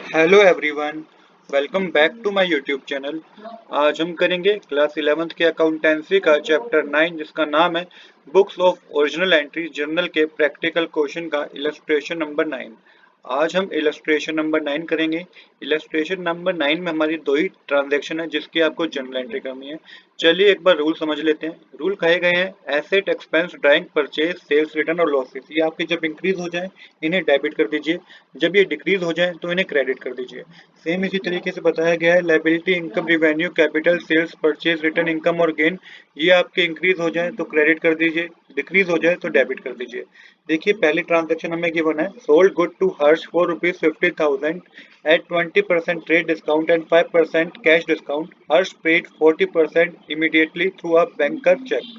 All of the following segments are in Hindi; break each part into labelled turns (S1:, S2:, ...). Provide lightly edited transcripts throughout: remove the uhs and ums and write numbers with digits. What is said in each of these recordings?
S1: Hello everyone, welcome back to my YouTube channel. आज हम करेंगे क्लास 11th के अकाउंटेंसी का चैप्टर 9 जिसका नाम है books of original entry journal के प्रैक्टिकल क्वेश्चन का इलस्ट्रेशन नंबर 9। आज हम इलस्ट्रेशन नंबर 9 करेंगे। इलस्ट्रेशन नंबर 9 में हमारी दो ही ट्रांजैक्शन है जिसकी आपको जर्नल एंट्री करनी है। चलिए एक बार रूल समझ लेते हैं। रूल कहे गए हैं asset, expense, drawing, purchase, sales, return और लॉसेस। ये आपके जब इंक्रीज हो जाए इन्हें डेबिट कर दीजिए, जब ये डिक्रीज हो जाए तो इन्हें क्रेडिट कर दीजिए। सेम इसी तरीके से बताया गया है liability, income, revenue, capital, sales, purchase, return, income और गेन। ये आपके इंक्रीज हो जाए तो क्रेडिट कर दीजिए, डिक्रीज हो जाए तो डेबिट कर दीजिए। देखिए पहली ट्रांजेक्शन हमें गिवन है sold good to Harsh for ₹50,000 at 20% trade discount and 5% cash discount. Harsh paid 40% immediately through a banker check.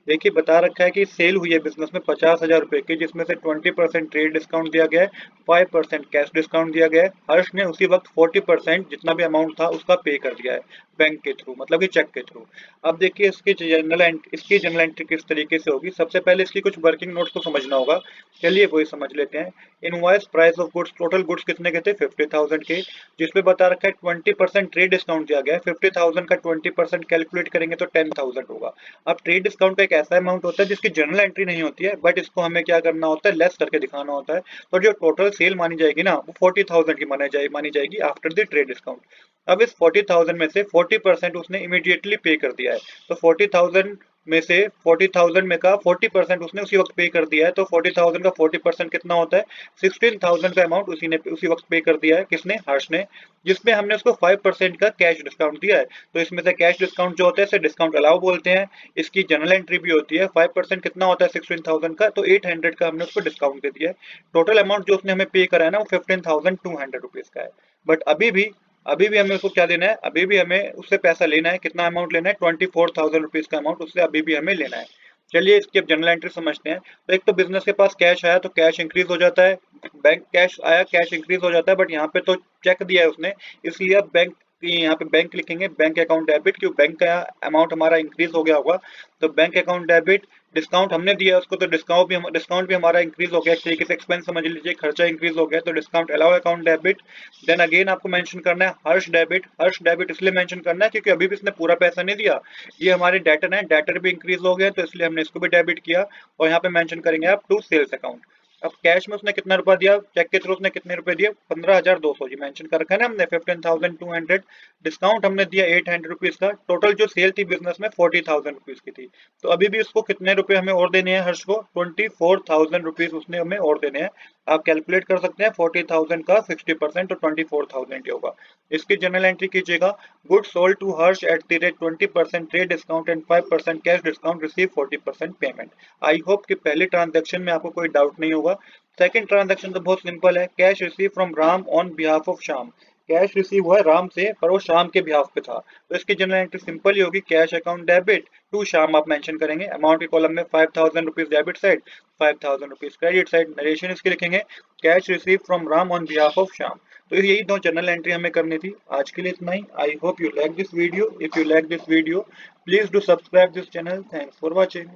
S1: देखिए बता रखा है कि सेल हुई है बिजनेस में 50,000 रुपए की, जिसमें से 20% ट्रेड डिस्काउंट दिया गया है, 5% कैश डिस्काउंट दिया गया है। हर्ष ने उसी वक्त 40% जितना भी अमाउंट था उसका पे कर दिया है बैंक के थ्रू, मतलब कि चेक के थ्रू। अब देखिए इसकी जनरल एंट्री किस तरीके से होगी। सबसे पहले इसकी कुछ वर्किंग नोट्स को समझना होगा। चलिए वही समझ लेते हैं। Invoice price of goods, total goods कितने के थे 50,000 के, जिसमें बता रखा है 20% ट्रेड डिस्काउंट दिया गया है। 50,000 का 20% कैलकुलेट करेंगे तो 10,000 होगा। अब ट्रेड डिस्काउंट का एक ऐसा अमाउंट होता है जिसकी जनरल एंट्री नहीं होती है, बट इसको हमें क्या करना होता है, लेस करके दिखाना होता है। तो जो टोटल सेल मानी जाएगी ना वो 40,000 की मानी जाएगी आफ्टर द ट्रेड डिस्काउंट। अब इस 40,000 में से 40% उसने इमीडिएटली पे कर दिया है। तो 40,000 में से 40,000 में का 40% उसने उसी वक्त पे कर दिया है। तो 40,000 का 40% कितना होता है, 16,000 का अमाउंट उसी वक्त पे कर दिया है। किसने, हर्ष ने, जिसमें हमने उसको 5% का कैश डिस्काउंट दिया है। तो इसमें से कैश डिस्काउंट जो होता है इसे डिस्काउंट अलाउ बोलते हैं। इसकी जनरल एंट्री भी होती है। 5% कितना होता है 16,000 का, तो 800 का हमने उसको डिस्काउंट दे दिया है। टोटल अमाउंट जो उसने हमें पे करा है ना वो 15,200 रुपीज का है। बट अभी भी हमें उसको क्या देना है, अभी भी हमें उससे पैसा लेना है। कितना अमाउंट लेना है, 24,000 रुपीज का अमाउंट उससे अभी भी हमें लेना है। चलिए इसकी अब जनरल एंट्री समझते हैं। तो एक तो बिजनेस के पास कैश आया तो कैश इंक्रीज हो जाता है, बैंक कैश आया कैश इंक्रीज हो जाता है। बट यहाँ पे तो चेक दिया है उसने, इसलिए अब बैंक, यहाँ पे बैंक लिखेंगे, बैंक अकाउंट डेबिट, क्यों बैंक का अमाउंट हमारा इंक्रीज हो गया होगा। तो बैंक अकाउंट डेबिट, डिस्काउंट हमने दिया उसको तो डिस्काउंट भी हमारा इंक्रीज हो गया। एक तरीके से एक्सपेंस समझ लीजिए, खर्चा इंक्रीज हो गया तो discount allow account debit. Then again आपको मेंशन करना है हर्ष डेबिट। हर्ष डेबिट इसलिए मेंशन करना है क्योंकि अभी भी इसने पूरा पैसा नहीं दिया। ये हमारे डेटर है, डेटर भी इंक्रीज हो गया तो इसलिए हमने इसको भी डेबिट किया। और यहाँ पे मेंशन करेंगे आप टू सेल्स अकाउंट। अब कैश में उसने कितना रुपया दिया, चेक के थ्रू उसने कितने रुपए दिए, 15,200 जी मेंशन कर रखा है ना हमने, 15,200। डिस्काउंट हमने दिया 800 रुपीज का। टोटल जो सेल थी बिजनेस में 40,000 रुपीज की थी। तो अभी भी उसको कितने रुपए हमें और देने हैं, हर्ष को 24,000 रुपीज उसने हमें और देने हैं। आप कैलकुलेट कर सकते हैं 40,000 का 60% तो 24,000 होगा। इसकी जनरल एंट्री कीजिएगा, good sold to Harsh at the rate 20% trade discount and 5% cash discount, receive 40% payment. I hope कि पहली ट्रांजेक्शन में आपको कोई डाउट नहीं होगा। सेकंड ट्रांजेक्शन तो बहुत सिंपल है, cash receive from Ram on behalf of Shyam. Cash receive हुआ है राम से पर वो श्याम के बिहाफ पे था। तो इसकी जनरल एंट्री सिंपल ही होगी, cash account debit to Shyam आप मेंशन करेंगे। अमाउंट के कॉलम में 5,000 rupees debit side, 5,000 rupees credit side. Narration इसकी लिखेंगे, cash receive from Ram on behalf of Shyam. तो यही दो जनरल एंट्री हमें करनी थी। आज के लिए इतना ही। I hope you like this video. If you like this video please do subscribe this channel. Thanks for watching.